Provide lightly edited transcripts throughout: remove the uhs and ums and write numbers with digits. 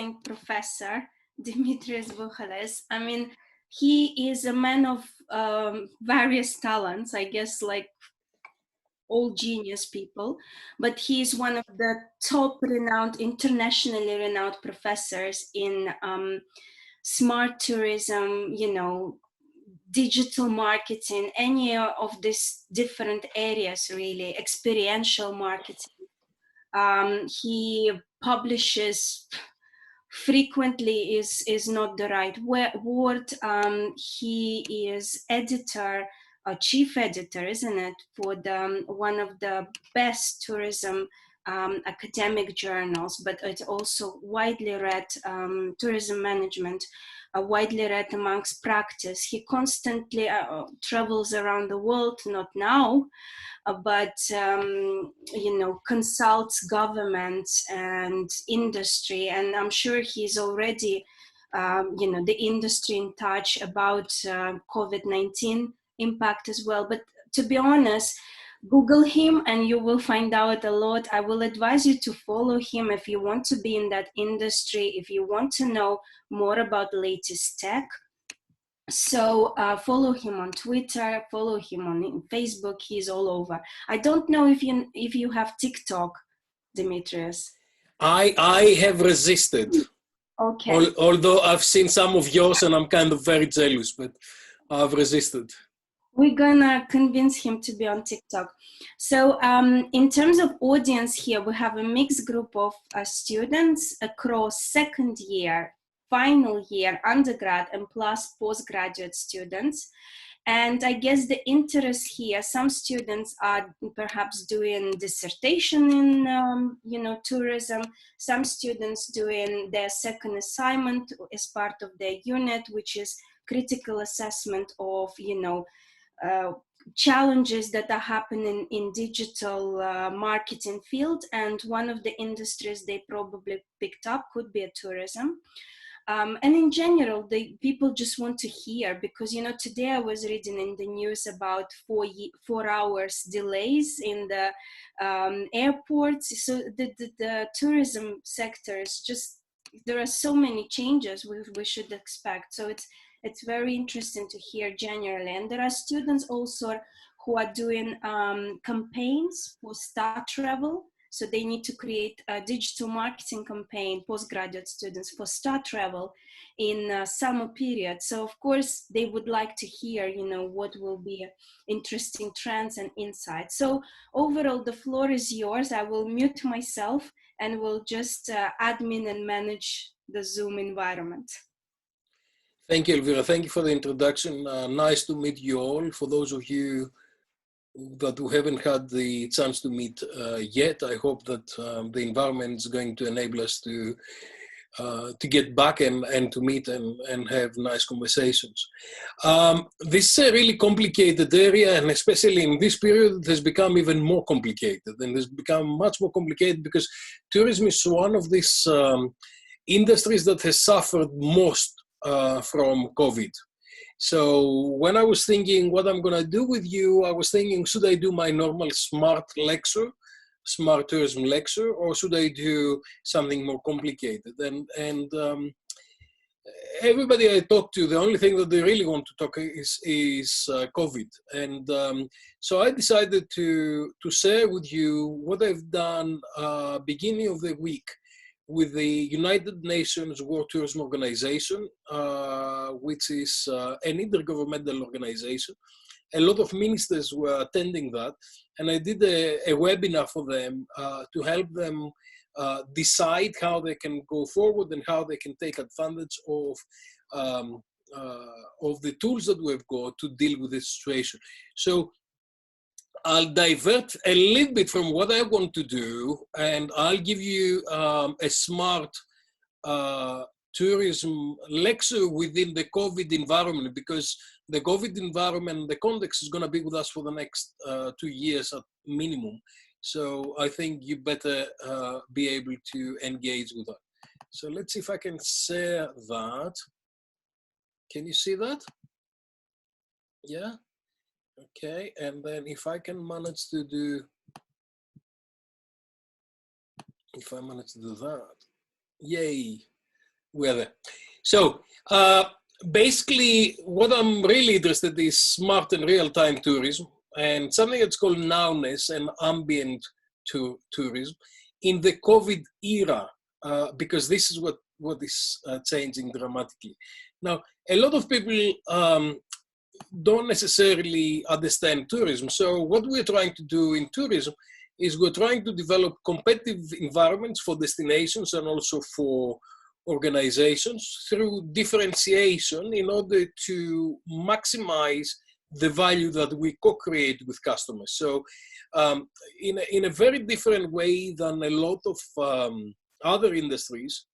amazing professor, Dimitrios Buhalis. I mean, he is a man of various talents, I guess, like all genius people, but he is one of the top renowned, internationally renowned professors in smart tourism, digital marketing, any of these different areas, really, experiential marketing. He publishes frequently is not the right word. He is editor, chief editor, isn't it, for the one of the best tourism academic journals, but it's also widely read, tourism management, widely read amongst practice. He constantly travels around the world, not now, but consults governments and industry, and I'm sure he's already the industry in touch about COVID-19 impact as well. But to be honest, Google him and you will find out a lot. I will advise you to follow him if you want to be in that industry, if you want to know more about the latest tech. So follow him on Twitter, follow him on Facebook. He's all over. I don't know if you have TikTok, Dimitrios. I have resisted. Okay. Although I've seen some of yours and I'm kind of very jealous, but I've resisted. We're gonna convince him to be on TikTok. So in terms of audience here, we have a mixed group of students across second year, final year, undergrad, and plus postgraduate students. And I guess the interest here, some students are perhaps doing dissertation in, tourism. Some students doing their second assignment as part of their unit, which is critical assessment of, challenges that are happening in digital marketing field. And one of the industries they probably picked up could be tourism. And in general, the people just want to hear, because, today I was reading in the news about 4 hours delays in the airports. So the tourism sector is just, there are so many changes we should expect. So it's very interesting to hear generally. And there are students also who are doing campaigns for star travel. So they need to create a digital marketing campaign, postgraduate students, for star travel in summer period. So of course, they would like to hear, what will be interesting trends and insights. So overall, the floor is yours. I will mute myself and will just admin and manage the Zoom environment. Thank you, Elvira. Thank you for the introduction. Nice to meet you all. For those of you that we haven't had the chance to meet yet, I hope that the environment is going to enable us to get back and to meet and have nice conversations. This is a really complicated area, and especially in this period, it has become even more complicated. And it's become much more complicated because tourism is one of these industries that has suffered most from COVID. So when I was thinking what I'm going to do with you, I was thinking, should I do my normal smart tourism lecture, or should I do something more complicated? And everybody I talk to, the only thing that they really want to talk is COVID. And so I decided to share with you what I've done beginning of the week with the United Nations World Tourism Organization, which is an intergovernmental organization. A lot of ministers were attending that, and I did a webinar for them to help them decide how they can go forward and how they can take advantage of the tools that we've got to deal with this situation. So I'll divert a little bit from what I want to do, and I'll give you a smart tourism lecture within the COVID environment, because the COVID environment, the context is going to be with us for the next 2 years at minimum. So I think you better be able to engage with that. So let's see if I can share that. Can you see that? Yeah? Okay, and then if I manage to do that, yay. we're there. So basically, what I'm really interested in is smart and real-time tourism, and something that's called nowness and ambient tourism in the COVID era, because this is what is changing dramatically. Now, a lot of people don't necessarily understand tourism. So what we're trying to do in tourism is we're trying to develop competitive environments for destinations and also for organizations through differentiation in order to maximize the value that we co-create with customers. So in a very different way than a lot of other industries,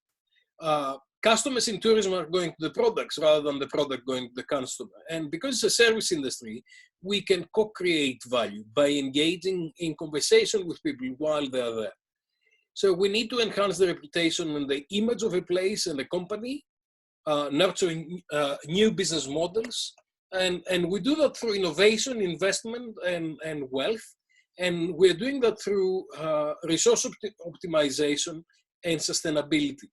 customers in tourism are going to the products rather than the product going to the customer. And because it's a service industry, we can co-create value by engaging in conversation with people while they're there. So we need to enhance the reputation and the image of a place and a company, nurturing new business models. And we do that through innovation, investment, and wealth. And we're doing that through resource optimization and sustainability.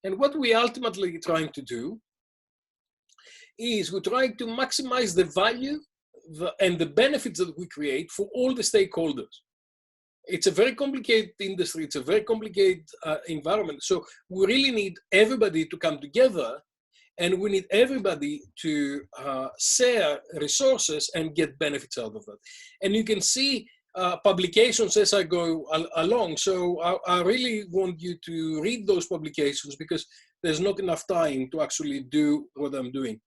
And what we're ultimately trying to do is we're trying to maximize the value and the benefits that we create for all the stakeholders. It's a very complicated industry. It's a very complicated environment. So we really need everybody to come together, and we need everybody to share resources and get benefits out of that. And you can see publications as I go along. So I really want you to read those publications because there's not enough time to actually do what I'm doing.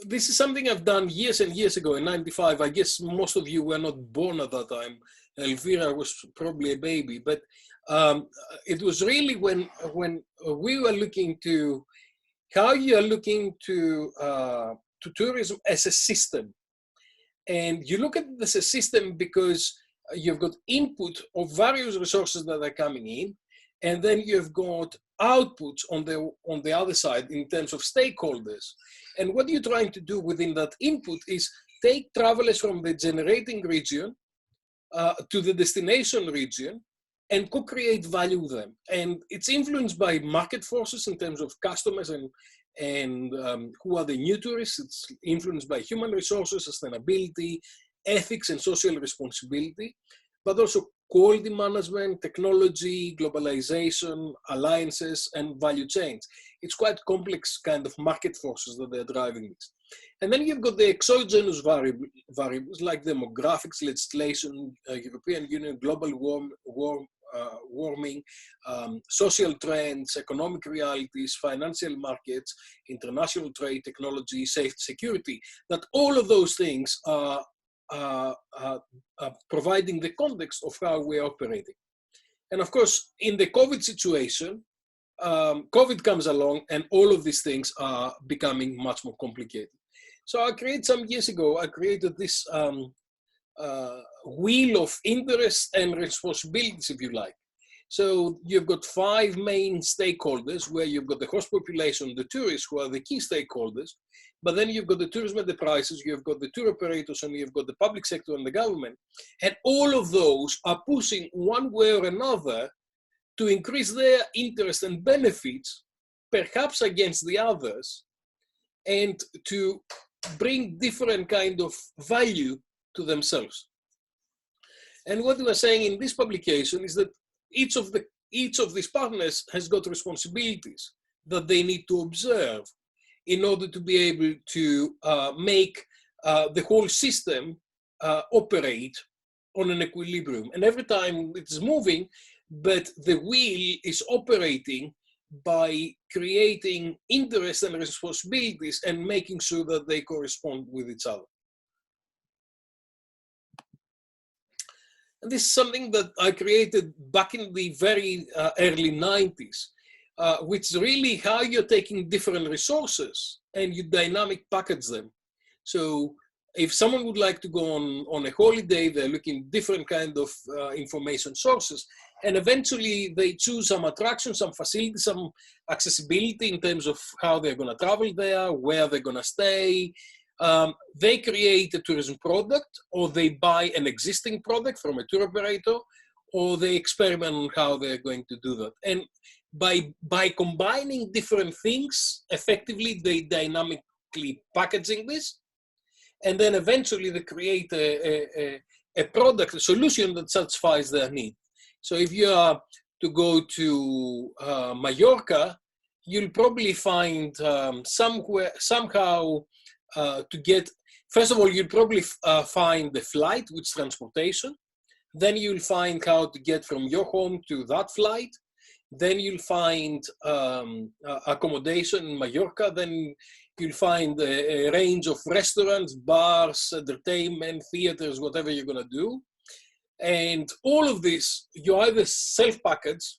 This is something I've done years and years ago in '95. I guess most of you were not born at that time. Elvira was probably a baby, but it was really when we were looking to how you are looking to tourism as a system. And you look at this as a system because you've got input of various resources that are coming in, and then you've got outputs on the other side in terms of stakeholders. And what you're trying to do within that input is take travelers from the generating region to the destination region and co-create value with them. And it's influenced by market forces in terms of customers and who are the new tourists. It's influenced by human resources, sustainability, ethics, and social responsibility, but also quality management, technology, globalization, alliances, and value chains. It's quite complex kind of market forces that they're driving this. And then you've got the exogenous variables like demographics, legislation, European Union, global warming, social trends, economic realities, financial markets, international trade, technology, safety, security, that all of those things are providing the context of how we're operating. And of course, in the COVID situation, COVID comes along and all of these things are becoming much more complicated. So I created some years ago, I created this wheel of interest and responsibilities, if you like. So you've got 5 main stakeholders where you've got the host population, the tourists who are the key stakeholders, but then you've got the tourism enterprises, you've got the tour operators, and you've got the public sector and the government. And all of those are pushing one way or another to increase their interest and benefits, perhaps against the others, and to bring different kind of value to themselves. And what we are saying in this publication is that each of these partners has got responsibilities that they need to observe in order to be able to make the whole system operate on an equilibrium. And every time it's moving, but the wheel is operating by creating interests and responsibilities and making sure that they correspond with each other. And this is something that I created back in the very early 90s, which is really how you're taking different resources and you dynamic package them. So if someone would like to go on a holiday, they're looking different kind of information sources, and eventually they choose some attractions, some facilities, some accessibility in terms of how they're going to travel there, where they're going to stay. They create a tourism product, or they buy an existing product from a tour operator, or they experiment on how they're going to do that. And by combining different things, effectively they dynamically packaging this, and then eventually they create a product, a solution that satisfies their need. So if you are to go to Mallorca, you'll probably find somehow to get, first of all, you'll probably find the flight, which is transportation. Then you'll find how to get from your home to that flight. Then you'll find accommodation in Mallorca. Then you'll find a range of restaurants, bars, entertainment, theaters, whatever you're going to do. And all of this, you either self-package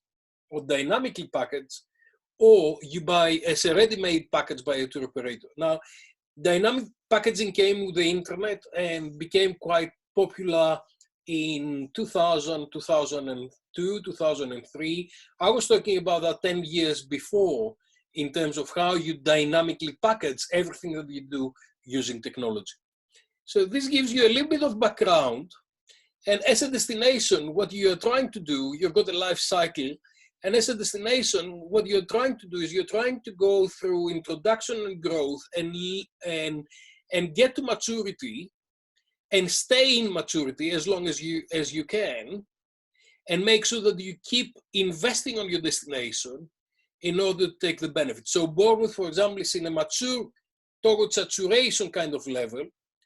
or dynamically package, or you buy as a ready-made package by a tour operator. Now, dynamic packaging came with the internet and became quite popular in 2000, 2002, 2003. I was talking about that 10 years before in terms of how you dynamically package everything that you do using technology. So this gives you a little bit of background. And as a destination, what you're trying to do, you've got a life cycle. And as a destination, what you're trying to do is you're trying to go through introduction and growth and get to maturity and stay in maturity as long as you can, and make sure that you keep investing on your destination in order to take the benefit. So Bournemouth, for example, is in a mature towards saturation kind of level.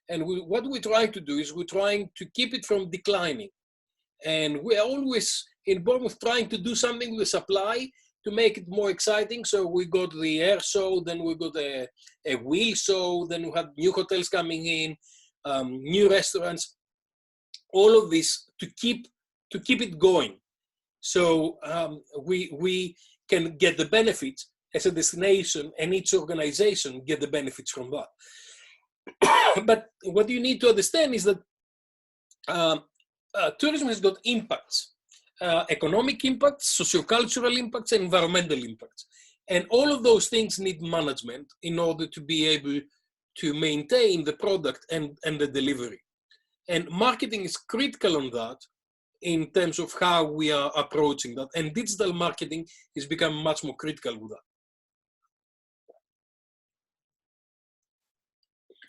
And what we're trying to do is we're trying to keep it from declining. And we're always in Bournemouth trying to do something with supply to make it more exciting. So we got the air show, then we got a wheel show, then we had new hotels coming in, new restaurants, all of this to keep it going. So we can get the benefits as a destination, and each organization get the benefits from that. But what you need to understand is that tourism has got impacts, economic impacts, sociocultural impacts, and environmental impacts. And all of those things need management in order to be able to maintain the product and the delivery. And marketing is critical on that in terms of how we are approaching that. And digital marketing has become much more critical with that.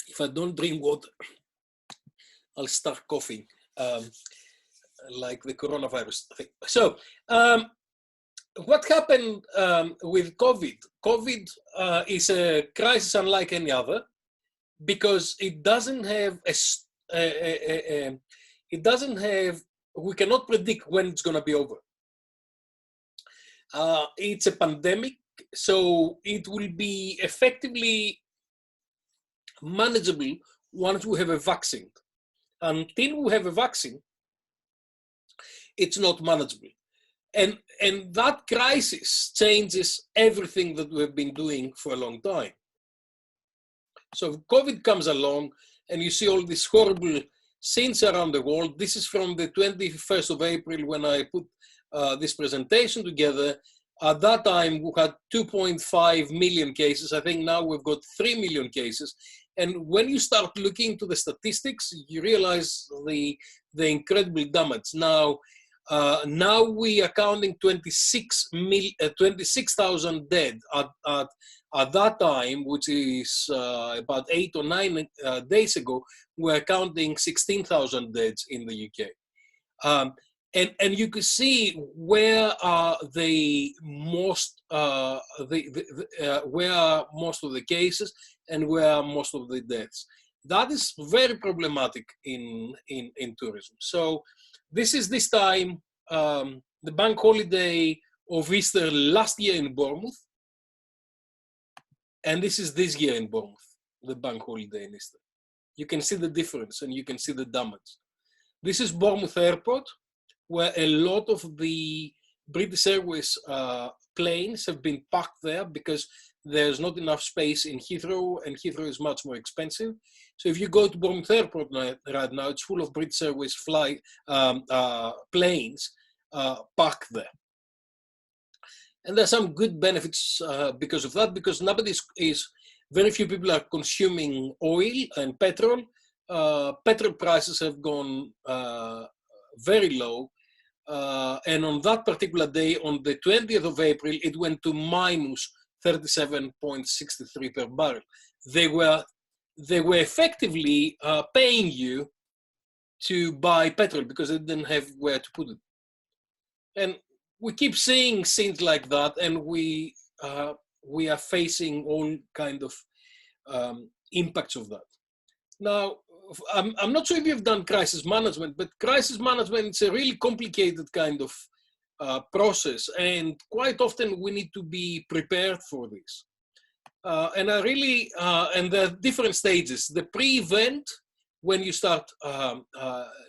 If I don't drink water, I'll start coughing, like the coronavirus thing. So, what happened with COVID? COVID is a crisis unlike any other because it doesn't have we cannot predict when it's going to be over. It's a pandemic, so it will be effectively manageable once we have a vaccine. Until we have a vaccine, it's not manageable. And that crisis changes everything that we've been doing for a long time. So COVID comes along and you see all these horrible scenes around the world. This is from the 21st of April when I put this presentation together. At that time, we had 2.5 million cases. I think now we've got 3 million cases. And when you start looking to the statistics, you realize the incredible damage. Now we are counting 26,000 dead at that time, which is about 8 or 9 days ago. We're counting 16,000 deaths in the UK. And you can see where are the most where are most of the cases and where are most of the deaths. That is very problematic in tourism. So this time the bank holiday of Easter last year in Bournemouth, and this is this year in Bournemouth, the bank holiday in Easter. You can see the difference and you can see the damage. This is Bournemouth Airport, where a lot of the British Airways planes have been parked there because there's not enough space in Heathrow, and Heathrow is much more expensive. So if you go to Bournemouth Airport right now, it's full of British Airways planes parked there. And there's some good benefits because of that, because very few people are consuming oil and petrol. Petrol prices have gone very low. And on that particular day, on the 20th of April, it went to minus 37.63 per barrel. They were effectively paying you to buy petrol because they didn't have where to put it. And we keep seeing things like that, and we are facing all kind of impacts of that. Now, I'm not sure if you've done crisis management, but crisis management is a really complicated kind of process, and quite often we need to be prepared for this. And there are different stages. The pre-event, when you start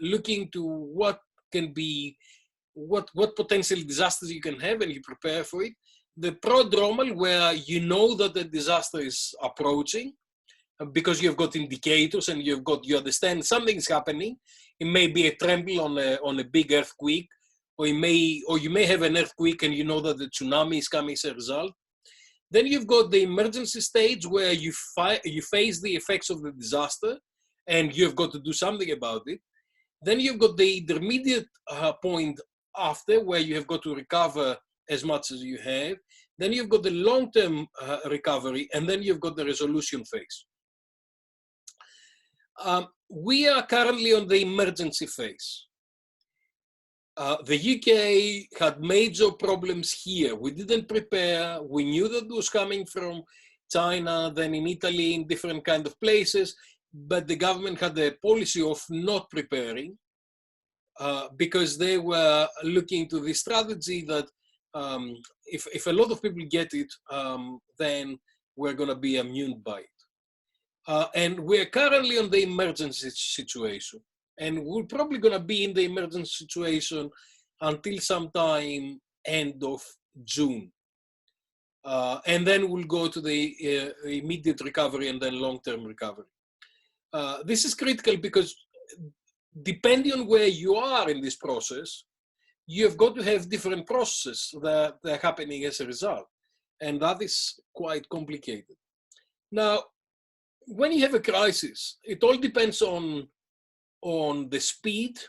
looking to what can be, what potential disasters you can have and you prepare for it. The prodromal, where you know that the disaster is approaching because you've got indicators and you understand something is happening. It may be a tremble on a big earthquake, or you may have an earthquake and you know that the tsunami is coming as a result. Then you've got the emergency stage, where you face the effects of the disaster and you've got to do something about it. Then you've got the intermediate point after, where you have got to recover as much as you have. Then you've got the long-term recovery, and then you've got the resolution phase. We are currently on the emergency phase. The UK had major problems here. We didn't prepare. We knew that it was coming from China, then in Italy, in different kind of places, but the government had a policy of not preparing because they were looking to the strategy that if a lot of people get it, then we're going to be immune by it. And we're currently on the emergency situation. And we're probably going to be in the emergency situation until sometime end of June. And then we'll go to the immediate recovery and then long-term recovery. This is critical because depending on where you are in this process, you've got to have different processes that are happening as a result. And that is quite complicated. Now, when you have a crisis, it all depends on the speed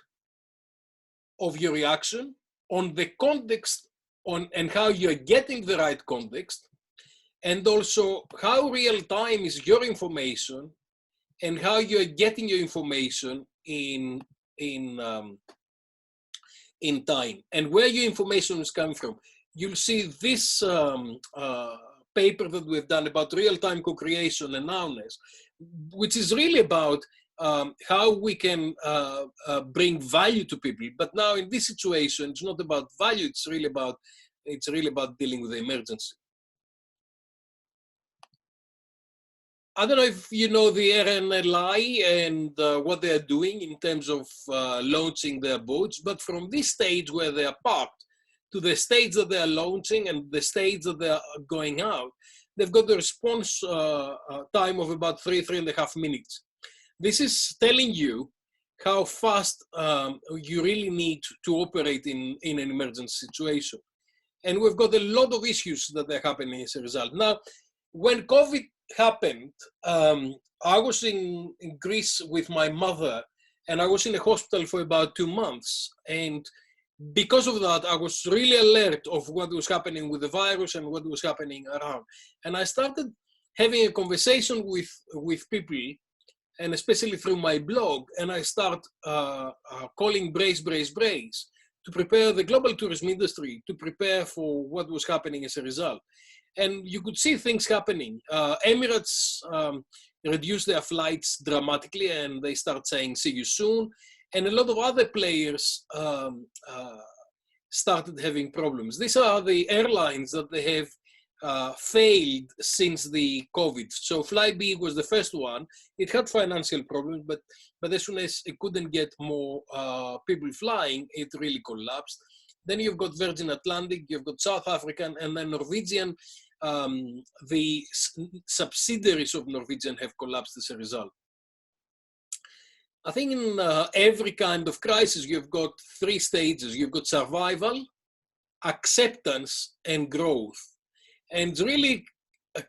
of your reaction, on the context, and how you're getting the right context, and also how real time is your information and how you're getting your information in time and where your information is coming from. You'll see this paper that we've done about real-time co-creation and nowness, which is really about how we can bring value to people. But now in this situation, it's not about value, it's really about dealing with the emergency. I don't know if you know the RNLI and what they're doing in terms of launching their boats, but from this stage where they are parked to the stage that they are launching and the stage that they are going out, they've got a response time of about 3.5 minutes. This is telling you how fast you really need to operate in an emergency situation. And we've got a lot of issues that are happening as a result. Now, when COVID happened, I was in Greece with my mother, and I was in a hospital for about 2 months. And because of that, I was really alert of what was happening with the virus and what was happening around. And I started having a conversation with people, and especially through my blog, and I start calling Brace to prepare the global tourism industry, to prepare for what was happening as a result. And you could see things happening. Emirates reduced their flights dramatically, and they start saying, see you soon. And a lot of other players started having problems. These are the airlines that they have failed since the COVID. So Flybe was the first one. It had financial problems, but as soon as it couldn't get more people flying, it really collapsed. Then you've got Virgin Atlantic, you've got South African, and then Norwegian. The subsidiaries of Norwegian have collapsed as a result. I think in every kind of crisis, you've got 3 stages. You've got survival, acceptance, and growth. And it's really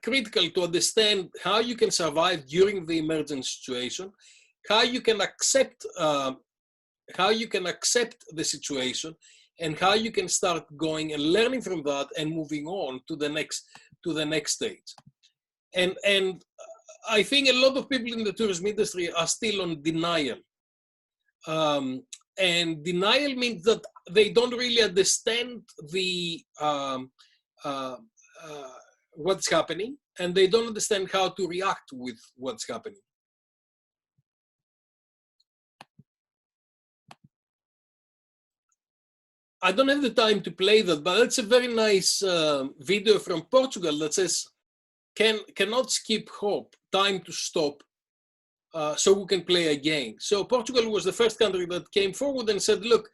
critical to understand how you can survive during the emergency situation, how you can accept the situation, and how you can start going and learning from that and moving on to the next stage. And I think a lot of people in the tourism industry are still on denial. And denial means that they don't really understand the what's happening, and they don't understand how to react with what's happening. I don't have the time to play that, but it's a very nice video from Portugal that says, cannot skip hope, time to stop, so we can play again. So Portugal was the first country that came forward and said, look,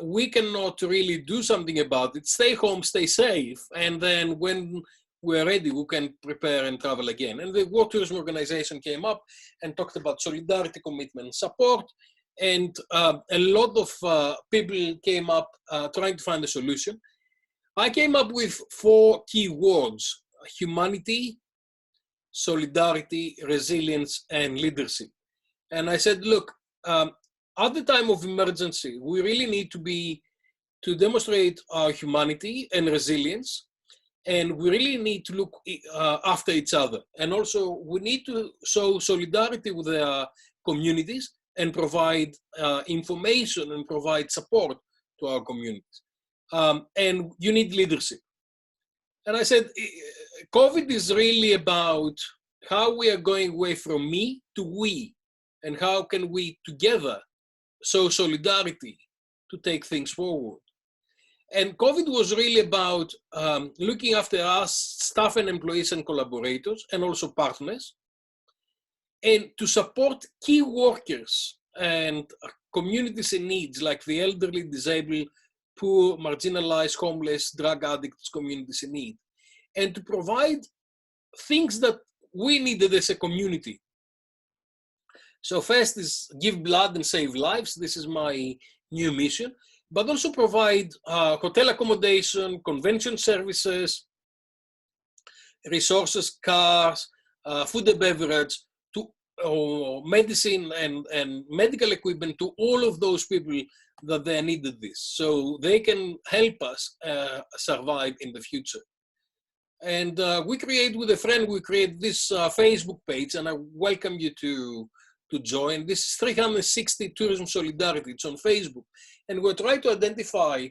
we cannot really do something about it. Stay home, stay safe, and then when we're ready, we can prepare and travel again. And the World Tourism Organization came up and talked about solidarity, commitment, and support. And a lot of people came up trying to find a solution. I came up with 4 key words: humanity, solidarity, resilience, and leadership. And I said, look, at the time of emergency, we really need to demonstrate our humanity and resilience, and we really need to look after each other. And also, we need to show solidarity with our communities and provide information and provide support to our communities. And you need leadership. And I said, COVID is really about how we are going away from me to we, and how can we together show solidarity to take things forward. And COVID was really about looking after us, staff and employees and collaborators, and also partners, and to support key workers and communities in needs like the elderly, disabled, poor, marginalized, homeless, drug addicts, communities in need, and to provide things that we needed as a community. So first is give blood and save lives. This is my new mission, but also provide hotel accommodation, convention services, resources, cars, food and beverage, medicine and medical equipment to all of those people that they needed this, so they can help us survive in the future. And we create with a friend, we create this Facebook page, and I welcome you to join. This is 360 Tourism Solidarity. It's on Facebook. And we're trying to identify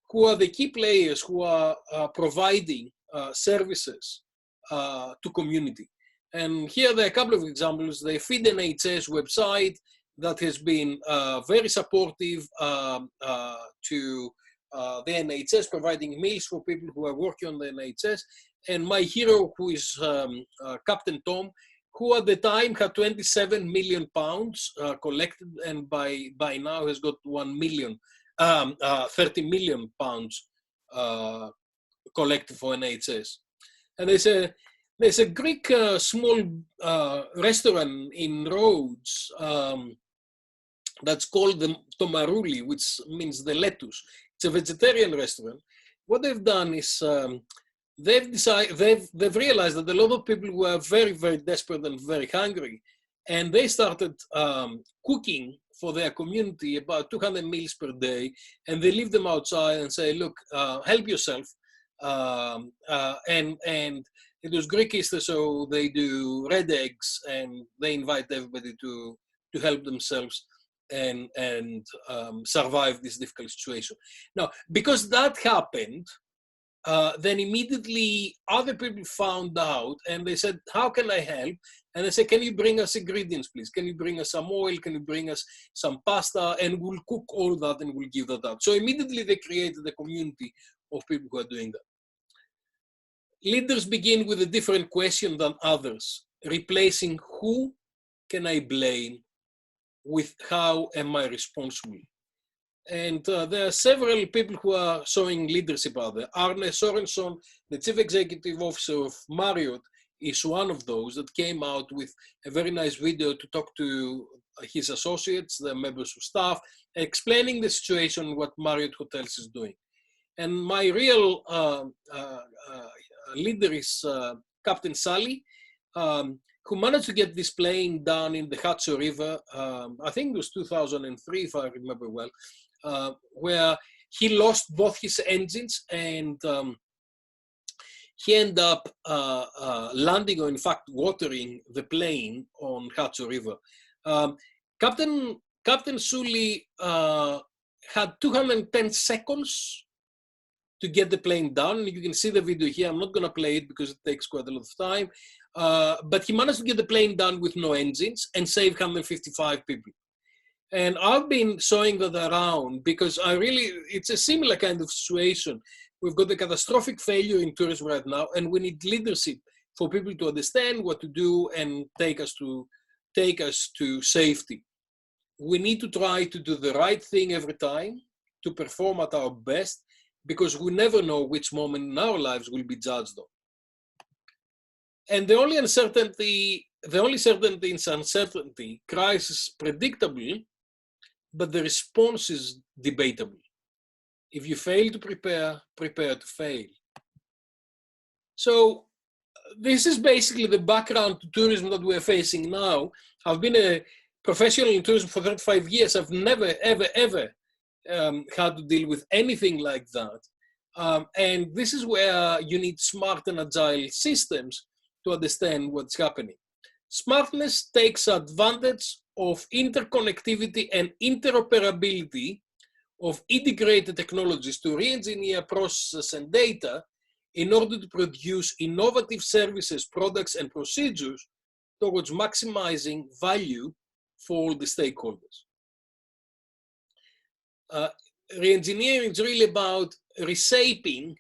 who are the key players who are providing services to community. And here there are a couple of examples. The Feed NHS website that has been very supportive to the NHS, providing meals for people who are working on the NHS. And my hero, who is Captain Tom, who at the time had 27 million pounds collected, and by now has got 30 million pounds collected for NHS. And there's a Greek small restaurant in Rhodes that's called the Tomarouli, which means the lettuce. It's a vegetarian restaurant. What they've done is they've realized that a lot of people were very, very desperate and very hungry, and they started cooking for their community about 200 meals per day, and they leave them outside and say, look, help yourself. And it was Greek Easter, so they do red eggs, and they invite everybody to help themselves and survive this difficult situation. Now, because that happened, then immediately other people found out, and they said, how can I help? And I said, can you bring us ingredients, please? Can you bring us some oil? Can you bring us some pasta? And we'll cook all that and we'll give that out. So immediately they created a community of people who are doing that. Leaders begin with a different question than others, replacing who can I blame with how am I responsible? And there are several people who are showing leadership out there. Arne Sorenson, the chief executive officer of Marriott, is one of those that came out with a very nice video to talk to his associates, the members of staff, explaining the situation, what Marriott Hotels is doing. And my real leader is Captain Sally, who managed to get this plane down in the Hatso River, I think it was 2003, if I remember well, where he lost both his engines, and he ended up landing, or in fact watering the plane on Hatso River. Captain Sully had 210 seconds to get the plane down. You can see the video here. I'm not going to play it because it takes quite a lot of time. But he managed to get the plane down with no engines and save 155 people. And I've been showing that around because it's a similar kind of situation. We've got a catastrophic failure in tourism right now, and we need leadership for people to understand what to do and take us to safety. We need to try to do the right thing every time, to perform at our best, because we never know which moment in our lives will be judged on. And the only certainty is uncertainty. Crisis is predictable, but the response is debatable. If you fail to prepare, prepare to fail. So this is basically the background to tourism that we're facing now. I've been a professional in tourism for 35 years. I've never, ever had to deal with anything like that. And this is where you need smart and agile systems to understand what's happening. Smartness takes advantage of interconnectivity and interoperability of integrated technologies to re-engineer processes and data in order to produce innovative services, products, and procedures towards maximizing value for all the stakeholders. Re-engineering is really about reshaping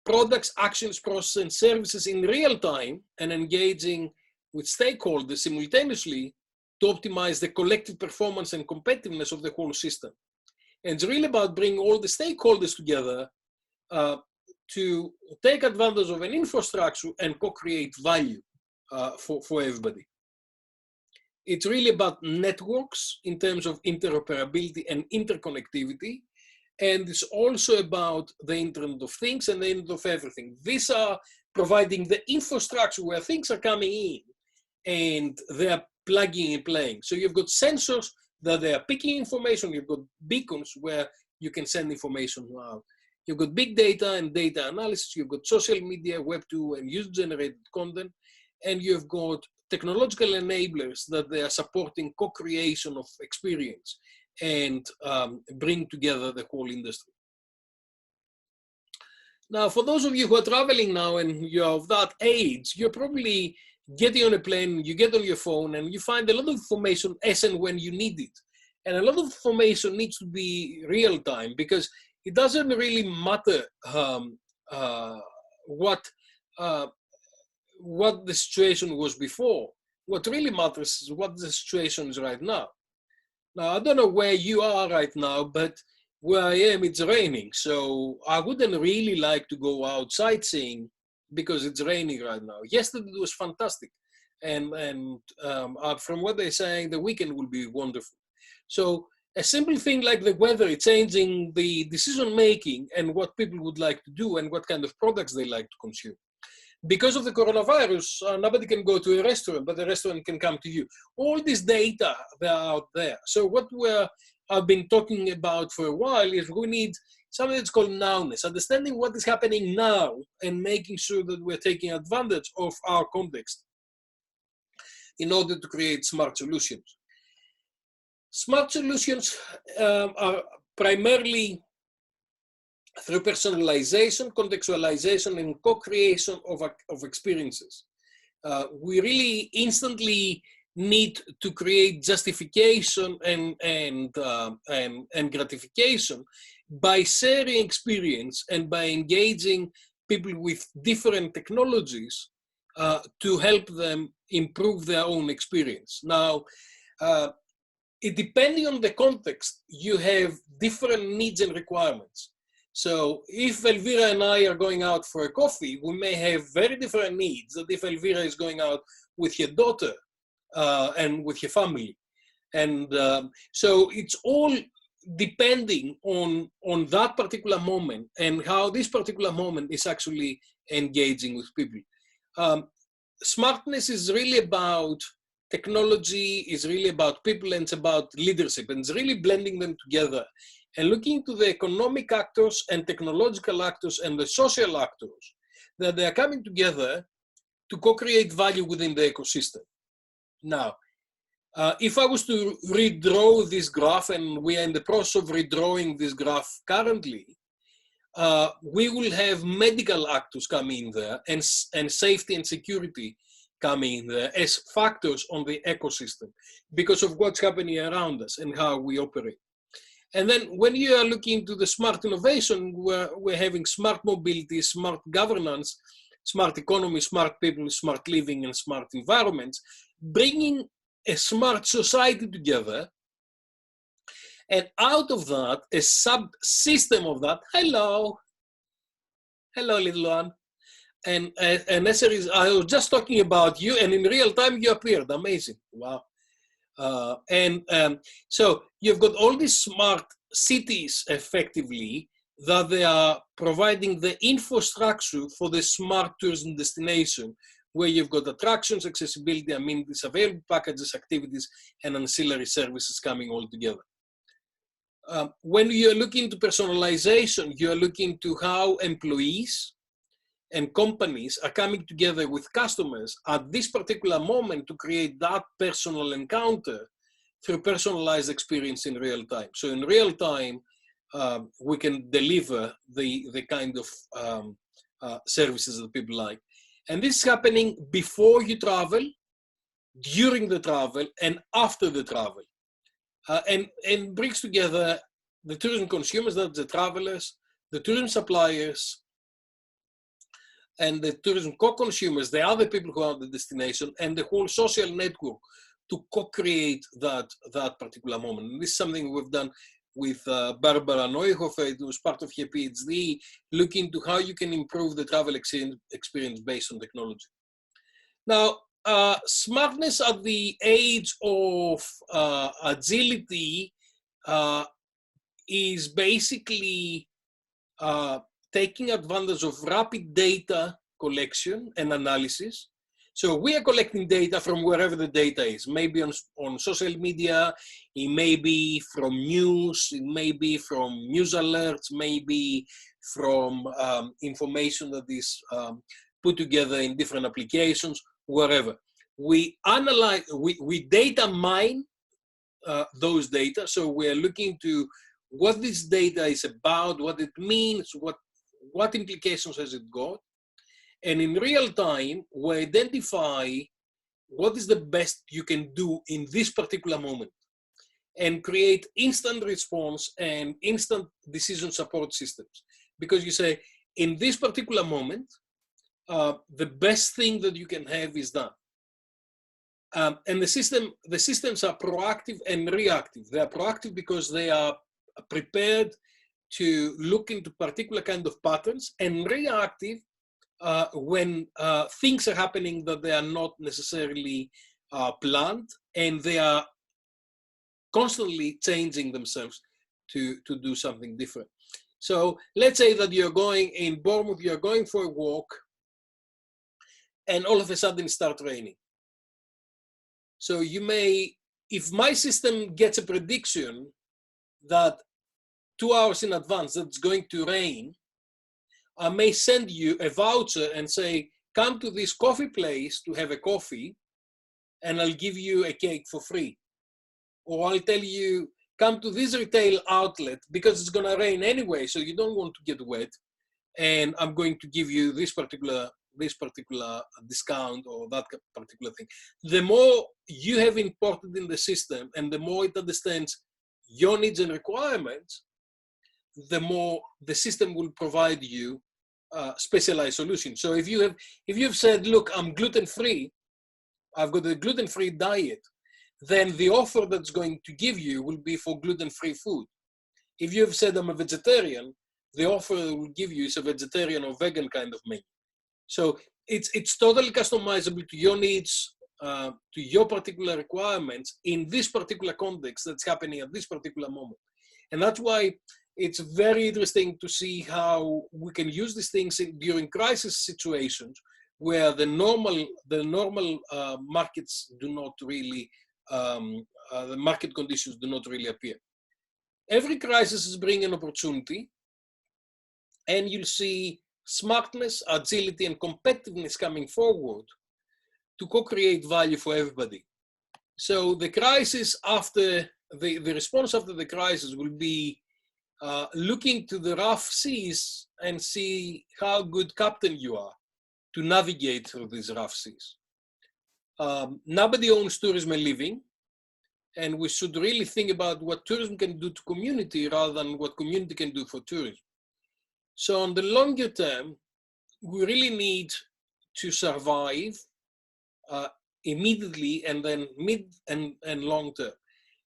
products, actions, processes, and services in real time and engaging with stakeholders simultaneously to optimize the collective performance and competitiveness of the whole system. And it's really about bringing all the stakeholders together to take advantage of an infrastructure and co-create value for everybody. It's really about networks in terms of interoperability and interconnectivity. And it's also about the Internet of Things and the Internet of Everything. These are providing the infrastructure where things are coming in and they are plugging and playing. So you've got sensors that they are picking information. You've got beacons where you can send information out. You've got big data and data analysis. You've got social media, Web2, and user-generated content. And you've got technological enablers that they are supporting co-creation of experience and bring together the whole industry. Now, for those of you who are traveling now and you're of that age, you're probably getting on a plane, you get on your phone and you find a lot of information as and when you need it. And a lot of information needs to be real time because it doesn't really matter what the situation was before. What really matters is what the situation is right now. Now, I don't know where you are right now, but where I am, it's raining. So I wouldn't really like to go out sightseeing because it's raining right now. Yesterday it was fantastic. And from what they're saying, the weekend will be wonderful. So a simple thing like the weather, it's changing the decision-making and what people would like to do and what kind of products they like to consume. Because of the coronavirus, nobody can go to a restaurant, but the restaurant can come to you. All this data, they're out there. So what I've been talking about for a while is we need something that's called nowness, understanding what is happening now and making sure that we're taking advantage of our context in order to create smart solutions. Smart solutions are primarily through personalization, contextualization, and co-creation of experiences. We really instantly need to create justification and gratification by sharing experience and by engaging people with different technologies to help them improve their own experience. Now, depending on the context, you have different needs and requirements. So if Elvira and I are going out for a coffee, we may have very different needs than if Elvira is going out with your daughter and with your family. And so it's all depending on that particular moment and how this particular moment is actually engaging with people. Smartness is really about technology, is really about people, and it's about leadership, and it's really blending them together and looking into the economic actors and technological actors and the social actors, that they are coming together to co-create value within the ecosystem. Now, if I was to redraw this graph, and we are in the process of redrawing this graph currently, we will have medical actors coming in there and safety and security coming in there as factors on the ecosystem because of what's happening around us and how we operate. And then when you are looking into the smart innovation, we're having smart mobility, smart governance, smart economy, smart people, smart living, and smart environments, bringing a smart society together. And out of that, a subsystem of that, hello little one. And as a result, I was just talking about you, and in real time you appeared, amazing, wow. So you've got all these smart cities effectively that they are providing the infrastructure for the smart tourism destination, where you've got attractions, accessibility, amenities, available packages, activities, and ancillary services coming all together. When you're looking to personalization, you're looking to how employees and companies are coming together with customers at this particular moment to create that personal encounter through personalized experience in real time. So in real time, we can deliver the kind of services that people like. And this is happening before you travel, during the travel, and after the travel. And brings together the tourism consumers, that's the travelers, the tourism suppliers, and the tourism co-consumers, the other people who are at the destination, and the whole social network to co-create that particular moment. And this is something we've done with Barbara Neuhofer, who was part of her PhD, looking into how you can improve the travel experience based on technology. Now, smartness at the age of agility is basically taking advantage of rapid data collection and analysis. So we are collecting data from wherever the data is, maybe on social media, it may be from news, it may be from news alerts, maybe from information that is put together in different applications, wherever. We analyze, we data mine those data. So we're looking to what this data is about, what it means, what implications has it got. And in real time, we identify what is the best you can do in this particular moment and create instant response and instant decision support systems. Because you say, in this particular moment, the best thing that you can have is done. And the systems are proactive and reactive. They are proactive because they are prepared to look into particular kind of patterns, and reactive when things are happening that they are not necessarily planned, and they are constantly changing themselves to do something different. So let's say that you're going in Bournemouth, you're going for a walk, and all of a sudden it starts raining. So you may, if my system gets a prediction that 2 hours in advance that it's going to rain, I may send you a voucher and say, come to this coffee place to have a coffee, and I'll give you a cake for free. Or I'll tell you, come to this retail outlet because it's going to rain anyway, so you don't want to get wet, and I'm going to give you this particular discount or that particular thing. The more you have imported in the system and the more it understands your needs and requirements, the more the system will provide you specialized solutions. So if you've said, look, I'm gluten-free, I've got a gluten-free diet, then the offer that's going to give you will be for gluten-free food. If you've said I'm a vegetarian, the offer it will give you is a vegetarian or vegan kind of menu. So it's totally customizable to your needs, to your particular requirements in this particular context that's happening at this particular moment. And that's why it's very interesting to see how we can use these things during crisis situations where the normal markets do not really, the market conditions do not really appear. every crisis is bringing an opportunity, and you'll see smartness, agility, and competitiveness coming forward to co-create value for everybody. So the crisis after, the response after the crisis will be looking to the rough seas and see how good captain you are to navigate through these rough seas. Nobody owns tourism and living, and we should really think about what tourism can do to community rather than what community can do for tourism. So on the longer term, we really need to survive immediately and then mid and long term.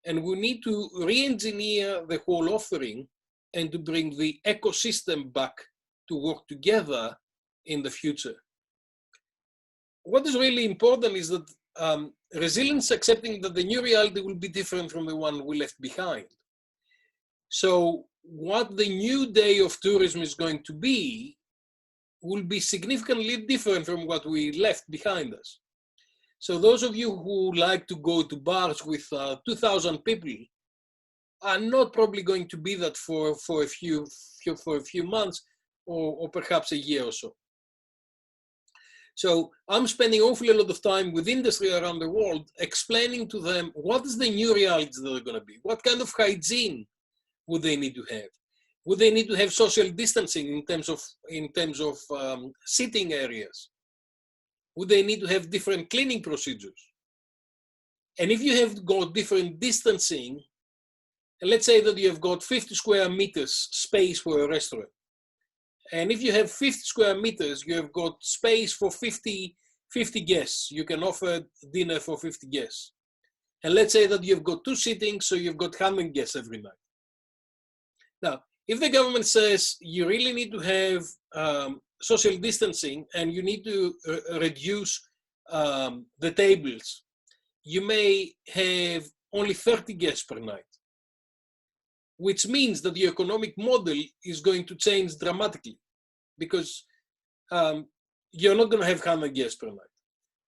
And we need to re-engineer the whole offering and to bring the ecosystem back to work together in the future. What is really important is that resilience, accepting that the new reality will be different from the one we left behind. So what the new day of tourism is going to be will be significantly different from what we left behind us. So those of you who like to go to bars with 2,000 people are not probably going to be that for a few months or perhaps a year or so. So I'm spending awfully a lot of time with industry around the world explaining to them what is the new realities that are going to be. What kind of hygiene would they need to have? Would they need to have social distancing in terms of sitting areas? Would they need to have different cleaning procedures? And if you have got different distancing, and let's say that you have got 50 square meters space for a restaurant. And if you have 50 square meters, you have got space for 50 guests. You can offer dinner for 50 guests. And let's say that you've got 2 sittings, so you've got 100 guests every night. Now, if the government says you really need to have social distancing and you need to reduce the tables, you may have only 30 guests per night, which means that the economic model is going to change dramatically because you're not going to have 100 guests per night,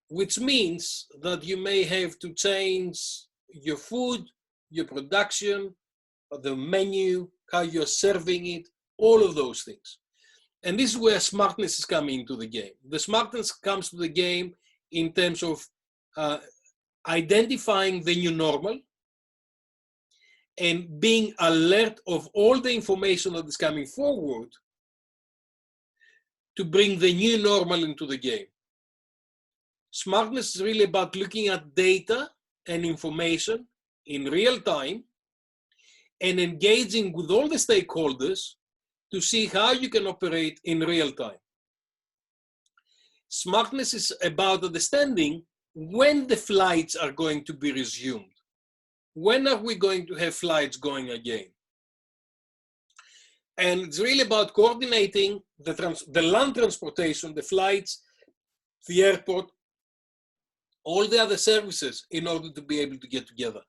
which means that you may have to change your food, your production, the menu, how you're serving it, all of those things. And this is where smartness is coming into the game. The smartness comes to the game in terms of identifying the new normal and being alert of all the information that is coming forward to bring the new normal into the game. Smartness is really about looking at data and information in real time and engaging with all the stakeholders to see how you can operate in real time. Smartness is about understanding when the flights are going to be resumed. When are we going to have flights going again? And it's really about coordinating the land transportation, the flights, the airport, all the other services in order to be able to get together.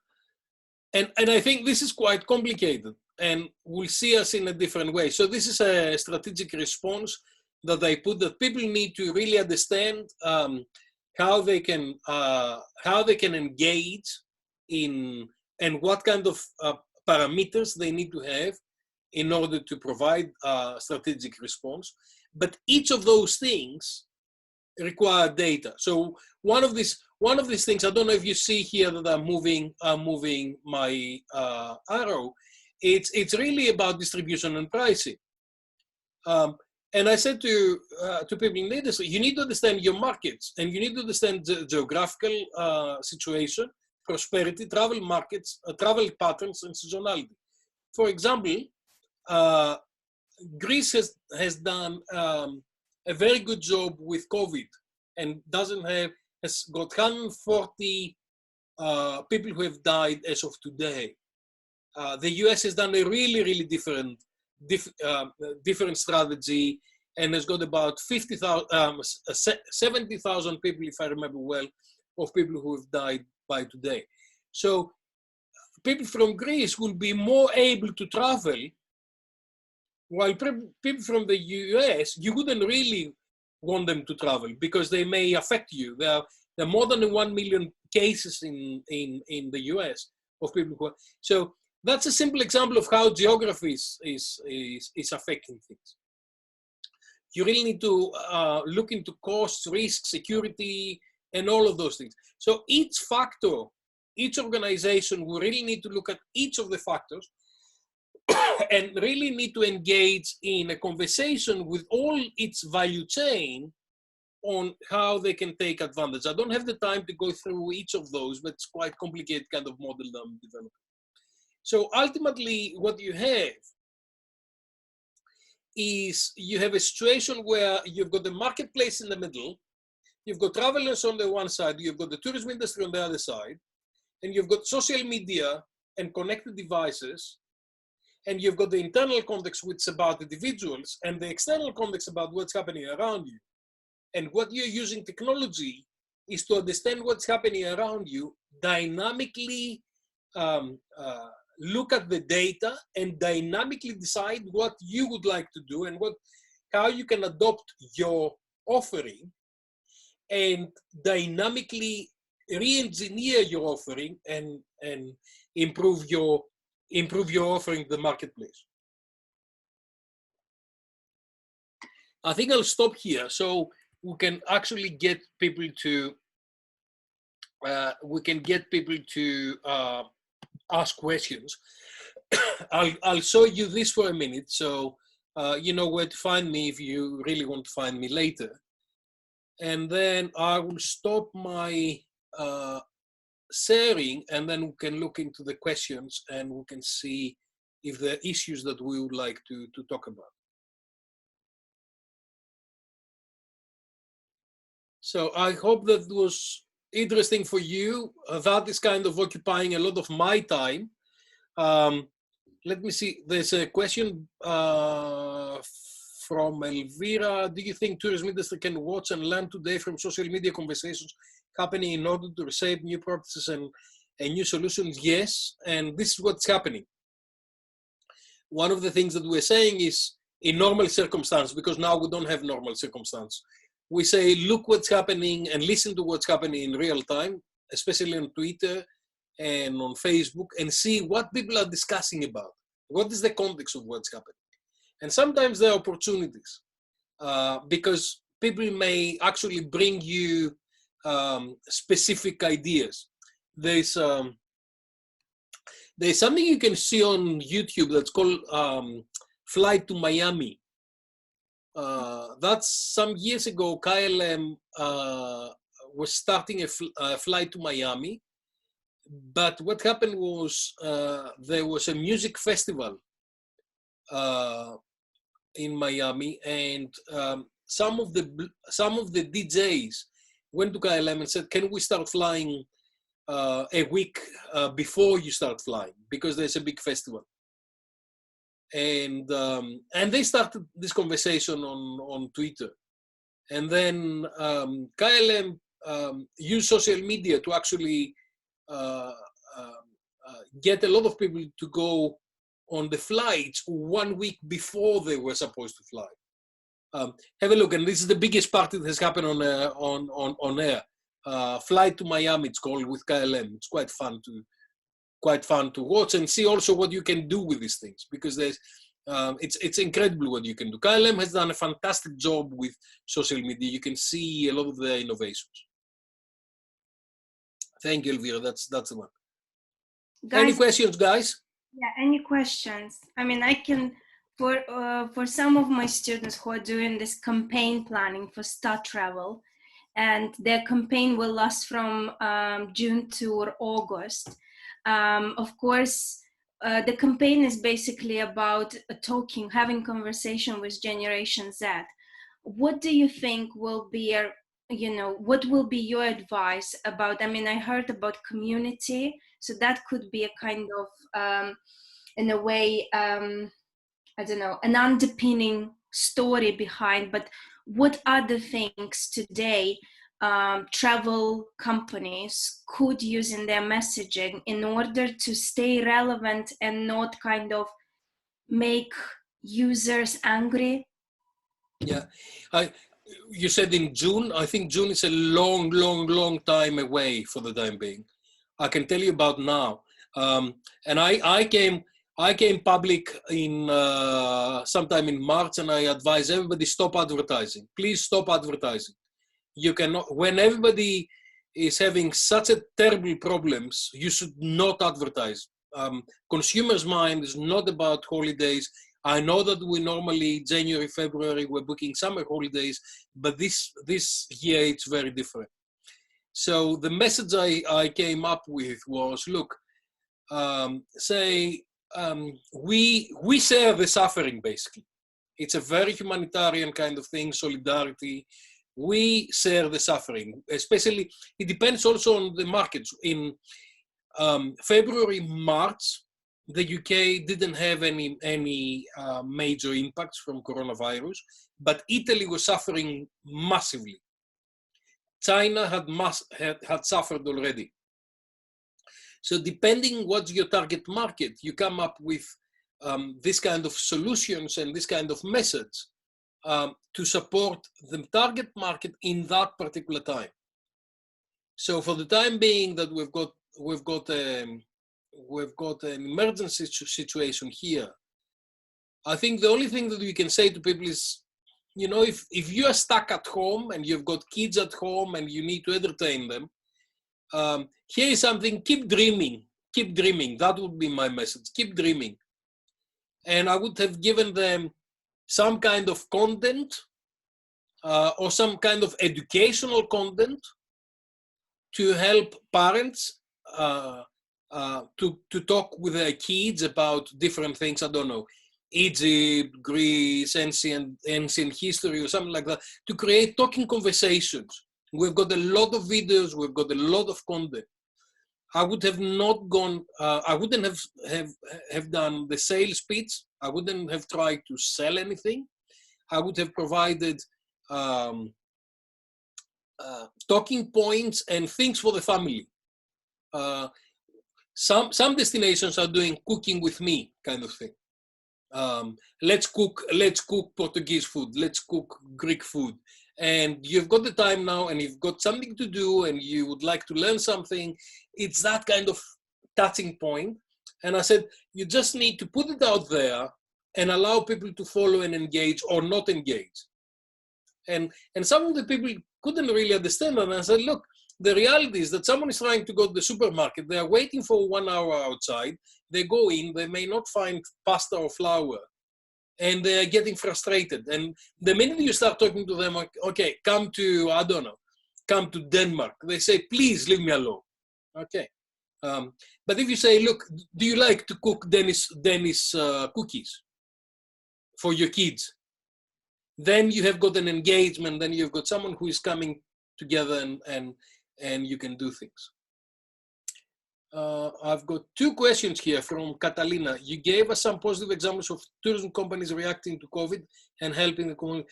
And I think this is quite complicated and will see us in a different way. So this is a strategic response that I put that people need to really understand how they can engage in and what kind of parameters they need to have in order to provide a strategic response. But each of those things require data. So one of these things, I don't know if you see here that I'm moving my arrow. It's really about distribution and pricing. And I said to people in the industry, you need to understand your markets and you need to understand the geographical situation, prosperity, travel markets, travel patterns, and seasonality. For example, Greece has done a very good job with COVID and has got 140 people who have died as of today. The US has done a really different strategy and has got about 70,000 people, if I remember well, of people who have died by today. So people from Greece will be more able to travel, while people from the US, you wouldn't really want them to travel because they may affect you. There are more than 1 million cases in the US of people who are, so That's a simple example of how geography is affecting things. You really need to look into costs, risks, security, and all of those things. So each factor, each organization will really need to look at each of the factors and really need to engage in a conversation with all its value chain on how they can take advantage. I don't have the time to go through each of those, but it's quite complicated kind of model I'm developing. So ultimately, what you have is you have a situation where you've got the marketplace in the middle, you've got travelers on the one side, you've got the tourism industry on the other side, and you've got social media and connected devices, and you've got the internal context, which is about individuals, and the external context about what's happening around you. And what you're using technology is to understand what's happening around you, dynamically look at the data and dynamically decide what you would like to do and how you can adopt your offering, and dynamically re-engineer your offering and improve your offering to the marketplace. I think I'll stop here so we can actually get people to ask questions. I'll show you this for a minute, so you know where to find me if you really want to find me later. And then I will stop my sharing, and then we can look into the questions and we can see if there are issues that we would like to talk about. So I hope that was interesting for you. That is kind of occupying a lot of my time. Let me see, there's a question from Elvira. Do you think tourism industry can watch and learn today from social media conversations happening in order to reshape new practices and new solutions? Yes, and this is what's happening. One of the things that we're saying is in normal circumstance, because now we don't have normal circumstance, we say, look what's happening and listen to what's happening in real time, especially on Twitter and on Facebook, and see what people are discussing about. What is the context of what's happening? And sometimes there are opportunities because people may actually bring you specific ideas. There's something you can see on YouTube that's called Flight to Miami. That's some years ago, KLM was starting a flight to Miami. But what happened was there was a music festival in Miami, and some of the DJs went to KLM and said, "Can we start flying a week before you start flying, because there's a big festival?" And they started this conversation on Twitter, and then KLM used social media to actually get a lot of people to go on the flights 1 week before they were supposed to fly. Have a look, and this is the biggest party that has happened on air. Flight to Miami, it's called, with KLM. It's quite fun to watch and see also what you can do with these things, because there's it's incredible what you can do. KLM has done a fantastic job with social media. You can see a lot of their innovations. Thank you, Elvira. That's the one. Guys, any questions, guys? Yeah, any questions? I mean, I can, for some of my students who are doing this campaign planning for Start Travel, and their campaign will last from June to August. Of course, the campaign is basically about having conversation with Generation Z. What do you think will be what will be your advice about? I mean, I heard about community, so that could be a kind of, in a way, I don't know, an underpinning story behind. But what other things today travel companies could use in their messaging in order to stay relevant and not kind of make users angry? Yeah, you said in June. I think June is a long time away for the time being. I can tell you about now. And I came public in sometime in March, and I advise everybody, stop advertising. Please stop advertising. You cannot, when everybody is having such a terrible problems, you should not advertise. Consumers' mind is not about holidays. I know that we normally, January, February, we're booking summer holidays, but this year it's very different. So the message I came up with was, look, we share the suffering, basically. It's a very humanitarian kind of thing, solidarity. We share the suffering, especially, it depends also on the markets. In February, March, the UK didn't have any major impacts from coronavirus, but Italy was suffering massively. China had suffered already. So depending what's your target market, you come up with this kind of solutions and this kind of methods to support the target market in that particular time. So for the time being that we've got an emergency situation here, I think the only thing that we can say to people is, you know, if you are stuck at home and you've got kids at home and you need to entertain them, here is something, keep dreaming. That would be my message, keep dreaming. And I would have given them some kind of content or some kind of educational content to help parents to talk with their kids about different things. I don't know, Egypt, Greece, ancient history or something like that, to create talking conversations. We've got a lot of videos, we've got a lot of content. I would have not gone, I wouldn't have done the sales pitch. I wouldn't have tried to sell anything. I would have provided talking points and things for the family. Some destinations are doing cooking with me kind of thing. Let's cook Portuguese food, let's cook Greek food. And you've got the time now and you've got something to do and you would like to learn something. It's that kind of touching point. And I said, you just need to put it out there and allow people to follow and engage or not engage. And some of the people couldn't really understand that. And I said, look, the reality is that someone is trying to go to the supermarket. They are waiting for 1 hour outside. They go in, they may not find pasta or flour, and they are getting frustrated. And the minute you start talking to them, okay, come to, I don't know, come to Denmark, they say, please leave me alone. Okay. But if you say, look, do you like to cook Danish cookies for your kids? Then you have got an engagement, then you've got someone who is coming together and you can do things. I've got 2 questions here from Catalina. You gave us some positive examples of tourism companies reacting to COVID and helping the community.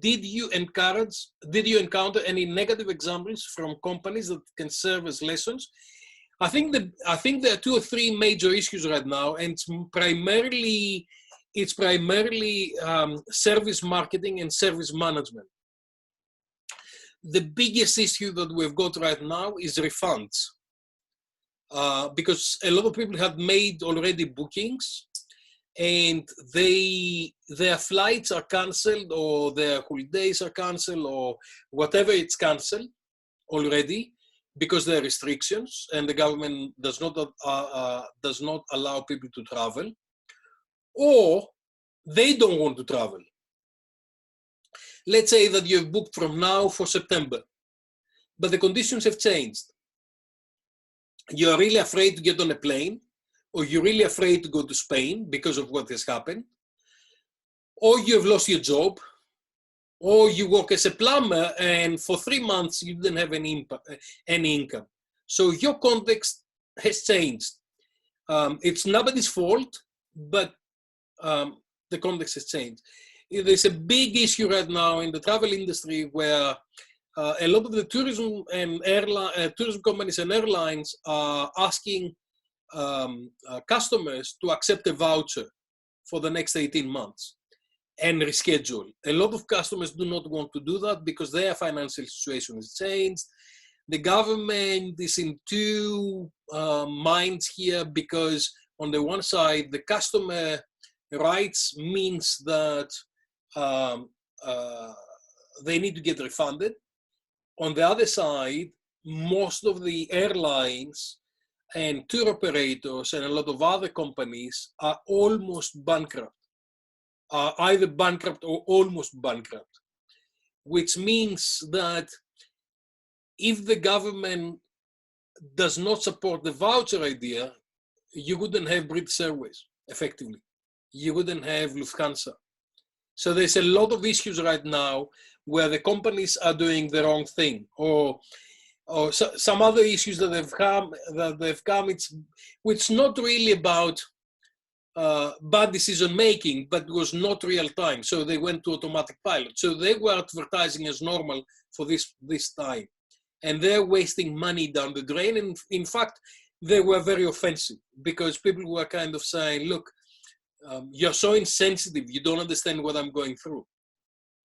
Did you encounter any negative examples from companies that can serve as lessons? I think there are 2 or 3 major issues right now, and it's primarily service marketing and service management. The biggest issue that we've got right now is refunds. Because a lot of people have made already bookings and their flights are cancelled or their holidays are cancelled or whatever, it's cancelled already because there are restrictions and the government does not allow people to travel, or they don't want to travel. Let's say that you've booked from now for September, but the conditions have changed. You're really afraid to get on a plane, or you're really afraid to go to Spain because of what has happened, or you've lost your job, or you work as a plumber and for 3 months you didn't have any income. So your context has changed. It's nobody's fault, but the context has changed. There's a big issue right now in the travel industry where a lot of the tourism and tourism companies and airlines are asking customers to accept a voucher for the next 18 months and reschedule. A lot of customers do not want to do that because their financial situation has changed. the government is in two minds here, because on the one side, the customer rights means that they need to get refunded. On the other side, most of the airlines and tour operators and a lot of other companies are almost bankrupt, either bankrupt or almost bankrupt, which means that if the government does not support the voucher idea, you wouldn't have British Airways, effectively. You wouldn't have Lufthansa. So there's a lot of issues right now where the companies are doing the wrong thing, or some other issues that have come. It's not really about bad decision making, but it was not real time. So they went to automatic pilot. So they were advertising as normal for this time, and they're wasting money down the drain. And in fact, they were very offensive, because people were kind of saying, look, you're so insensitive, you don't understand what I'm going through.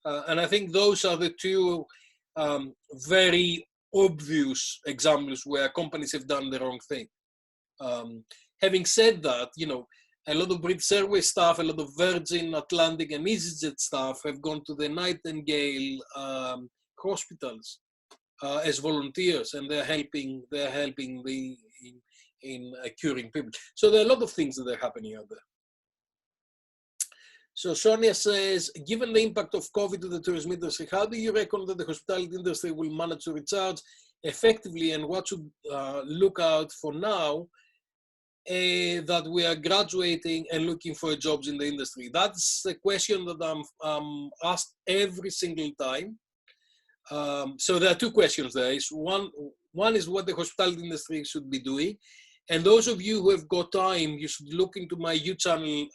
And I think those are the two very obvious examples where companies have done the wrong thing. Having said that, you know, a lot of British Airways staff, a lot of Virgin, Atlantic and EasyJet staff have gone to the Nightingale hospitals as volunteers, and they're helping in curing people. So there are a lot of things that are happening out there. So Sonia says, given the impact of COVID to the tourism industry, how do you reckon that the hospitality industry will manage to recharge effectively, and what should look out for now that we are graduating and looking for jobs in the industry? That's a question that I'm asked every single time. So there are two questions there. One is what the hospitality industry should be doing. And those of you who have got time, you should look into my YouTube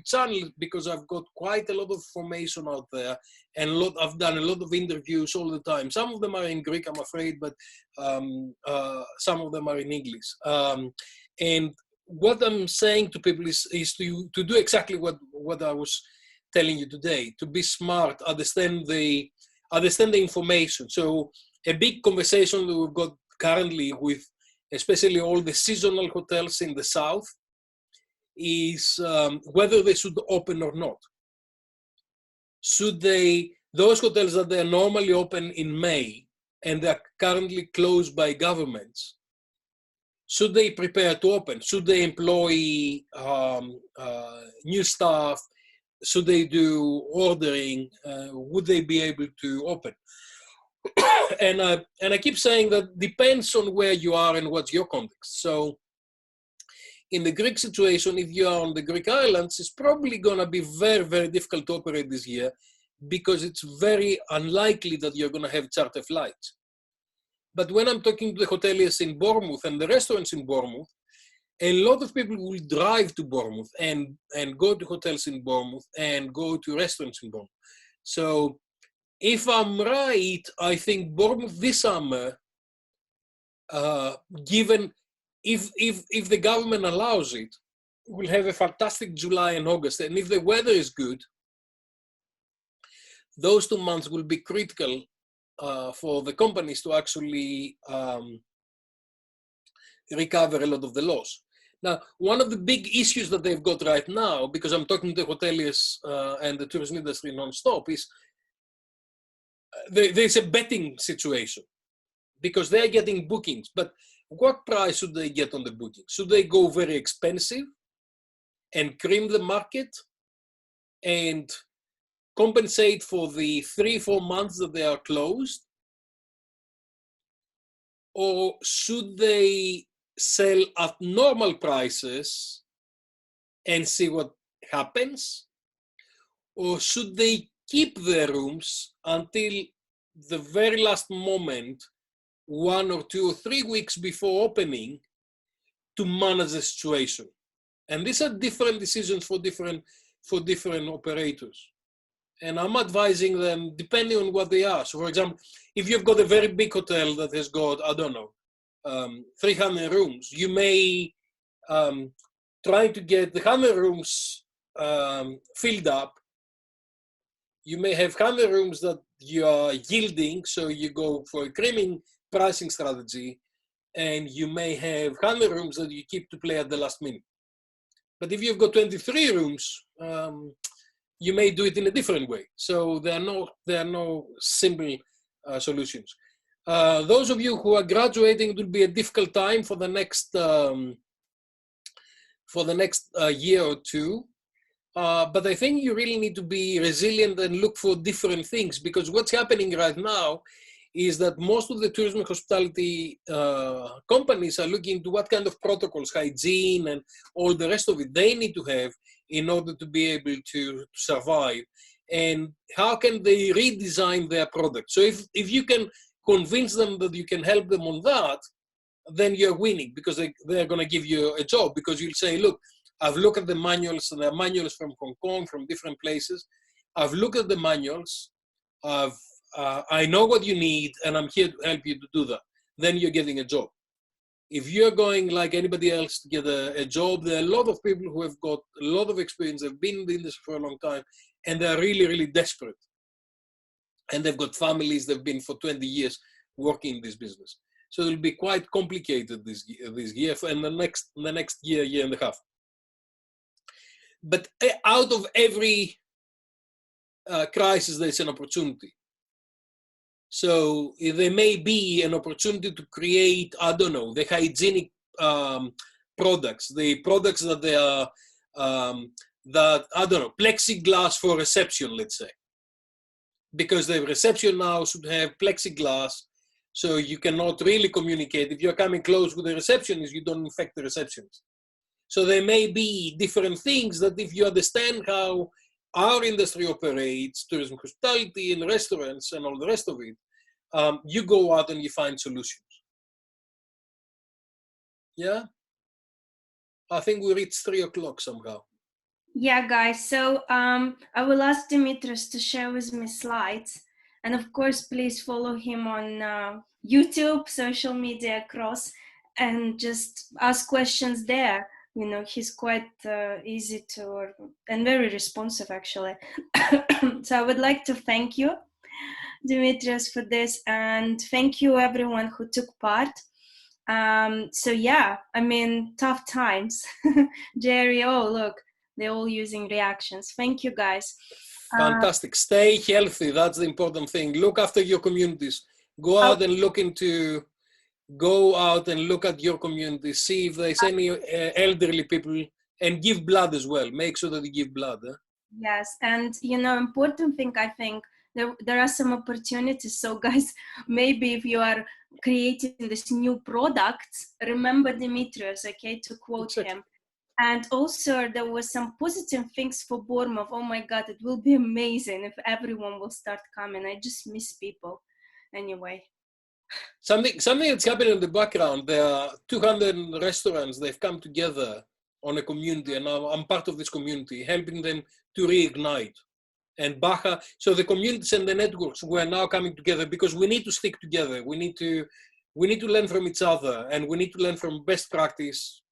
channel, because I've got quite a lot of information out there, and I've done a lot of interviews all the time. Some of them are in Greek, I'm afraid, but some of them are in English. And what I'm saying to people is to do exactly what I was telling you today, to be smart, understand the information. So a big conversation that we've got currently with especially all the seasonal hotels in the south is whether they should open or not. Should those hotels that they are normally open in May and they are currently closed by governments, should they prepare to open? Should they employ new staff? Should they do ordering? Would they be able to open? And I keep saying that depends on where you are and what's your context. So in the Greek situation, if you are on the Greek islands, it's probably going to be very, very difficult to operate this year, because it's very unlikely that you're going to have charter flights. But when I'm talking to the hoteliers in Bournemouth and the restaurants in Bournemouth, a lot of people will drive to Bournemouth and go to hotels in Bournemouth and go to restaurants in Bournemouth. So if I'm right, I think Bournemouth this summer, given if the government allows it, we'll have a fantastic July and August. And if the weather is good, those 2 months will be critical for the companies to actually recover a lot of the loss. Now, one of the big issues that they've got right now, because I'm talking to the hoteliers and the tourism industry non-stop, is there's a betting situation, because they're getting bookings. But what price should they get on the booking? Should they go very expensive and cream the market and compensate for the 3-4 months that they are closed? Or should they sell at normal prices and see what happens? Or should they keep their rooms until the very last moment, 1 or 2 or 3 weeks before opening, to manage the situation? And these are different decisions for different operators. And I'm advising them depending on what they are. So for example, if you've got a very big hotel that has got, I don't know, 300 rooms, you may try to get the 100 rooms filled up You may have 100 rooms that you are yielding, so you go for a creaming pricing strategy, and you may have 100 rooms that you keep to play at the last minute. But if you've got 23 rooms, you may do it in a different way. So there are no simple solutions. Those of you who are graduating, it will be a difficult time for the next year or two. But I think you really need to be resilient and look for different things, because what's happening right now is that most of the tourism and hospitality companies are looking into what kind of protocols, hygiene and all the rest of it they need to have in order to be able to survive, and how can they redesign their product. So if you can convince them that you can help them on that, then you're winning, because they're going to give you a job, because you'll say, look, I've looked at the manuals, and there are manuals from Hong Kong, from different places. I've looked at the manuals, I know what you need, and I'm here to help you to do that. Then you're getting a job. If you're going like anybody else to get a job, there are a lot of people who have got a lot of experience, they've been in the industry for a long time, and they're really, really desperate. And they've got families, they've been for 20 years working in this business. So it'll be quite complicated this year, and the next year and a half. But out of every crisis, there's an opportunity. So there may be an opportunity to create, I don't know, the hygienic products, the products that they are, that, I don't know, plexiglass for reception, let's say. Because the reception now should have plexiglass, so you cannot really communicate. If you're coming close with the receptionist, you don't infect the receptionist. So there may be different things that, if you understand how our industry operates, tourism, hospitality, and restaurants, and all the rest of it, you go out and you find solutions. Yeah? I think we reached 3 o'clock somehow. Yeah, guys. So I will ask Dimitrios to share with me slides. And of course, please follow him on YouTube, social media across, and just ask questions there. You know, he's quite easy to, and very responsive, actually. So I would like to thank you, Dimitrios, for this, and thank you everyone who took part. So yeah, I mean, tough times. Jerry, oh look, they're all using reactions. Thank you, guys. Fantastic. Stay healthy. That's the important thing. Look after your communities. Go out and look at your community. See if there's any elderly people, and give blood as well. Make sure that you give blood. Yes, and you know, important thing, I think there are some opportunities. So guys, maybe if you are creating this new product, remember Dimitrios, okay, to quote him. And also there was some positive things for Bournemouth. Oh my God, it will be amazing if everyone will start coming. I just miss people. Anyway. Something that's happening in the background. There are 200 restaurants. They've come together on a community, and now I'm part of this community, helping them to reignite. And Baja, so the communities and the networks were now coming together, because we need to stick together. We need to learn from each other, and we need to learn from best practice,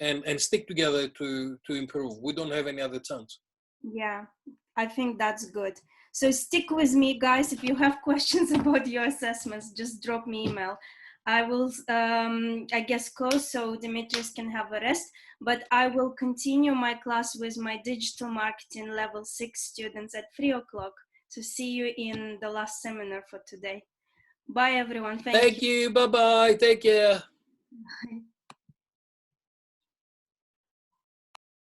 and stick together to improve. We don't have any other chance. Yeah, I think that's good. So stick with me, guys. If you have questions about your assessments, just drop me email. I will, I guess, close so Dimitrios can have a rest, but I will continue my class with my digital marketing level 6 students at 3 o'clock. So see you in the last seminar for today. Bye, everyone. Thank you. Bye-bye. Take care. Bye.